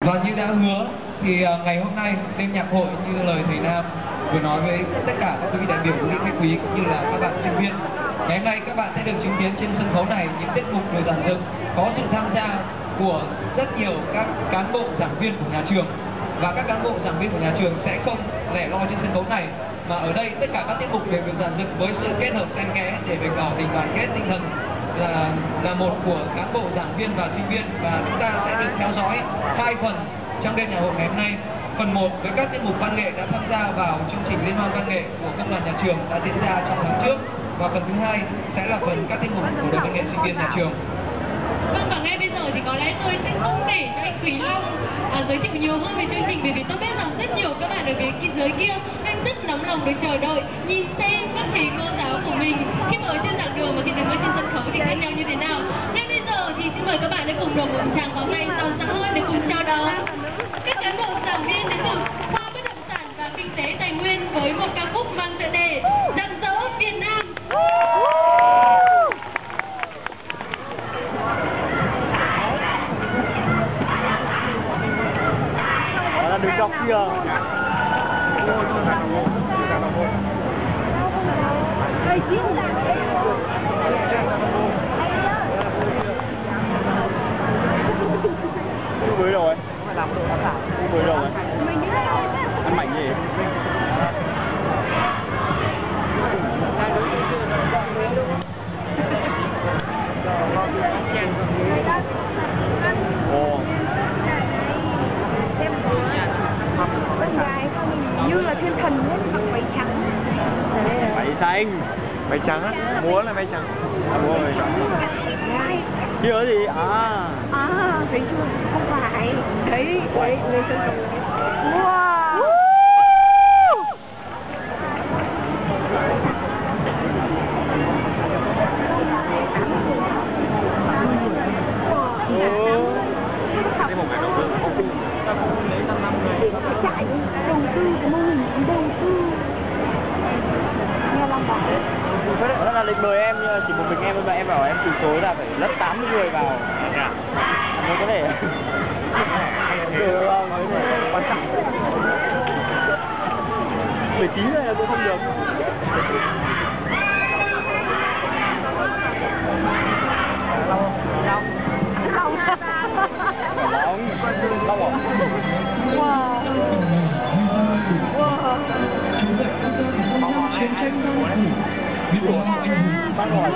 Và như đã hứa thì ngày hôm nay đêm nhạc hội như lời thầy Nam vừa nói với tất cả các quý vị đại biểu, quý vị khách quý cũng như là các bạn sinh viên, ngày hôm nay các bạn sẽ được chứng kiến trên sân khấu này những tiết mục được dàn dựng có sự tham gia của rất nhiều các cán bộ giảng viên của nhà trường, và các cán bộ giảng viên của nhà trường sẽ không lẻ loi trên sân khấu này, mà ở đây tất cả các tiết mục đều được dàn dựng với sự kết hợp xen kẽ để bày tỏ tình đoàn kết, tinh thần là một của cán bộ giảng viên và sinh viên. Và chúng ta sẽ được theo dõi hai phần trong đêm nhạc hội ngày hôm nay. Phần 1 với các tiết mục văn nghệ đã tham gia vào chương trình liên hoan văn nghệ của công đoàn nhà trường đã diễn ra trong tháng trước, và phần thứ hai sẽ là phần các tiết mục của đội văn nghệ sinh viên nhà trường. Vâng, và ngay bây giờ thì có lẽ tôi sẽ không để cho anh Quý Long giới thiệu nhiều hơn về chương trình, bởi vì tôi biết rằng rất nhiều các bạn ở phía dưới kia đang rất nóng lòng được chờ đợi nhìn xem các thầy cô giáo của mình khi mà ở trên giảng đường và khi đứng ở trên sân khấu thì khác nhau như thế nào. Ngay bây giờ thì xin mời các bạn hãy cùng đồng một tràng pháo tay rộn rã hơn để cùng chào đón các cán bộ giảng viên đến từ khoa bất động sản và kinh tế tài nguyên với một ca khúc mang tựa đề Rạng rỡ Việt Nam. Đứng góc kia. Mới đâu ấy? Mới đâu ấy? Ăn mảnh gì? Ồ. Như là thiên thần ấy, mặc váy trắng. Váy xanh. Váy trắng á? Múa là váy trắng. Múa váy trắng. Kia gì? À, thấy chưa? Không phải. Đấy, người sân khấu. Wow. Cái một ngày đầu tư không tu. Chạy đầu tư của mô hình đầu tư. Nghe lòng bảo. Đó là lịch mời em, nhưng mà chỉ một mình em thôi, mà em bảo em từ chối là phải lấp 80 người vào mới có thể được không? Mới thể quan trọng 19 người là cũng không được. Long à? Wow. Chiến tranh Bác hỏi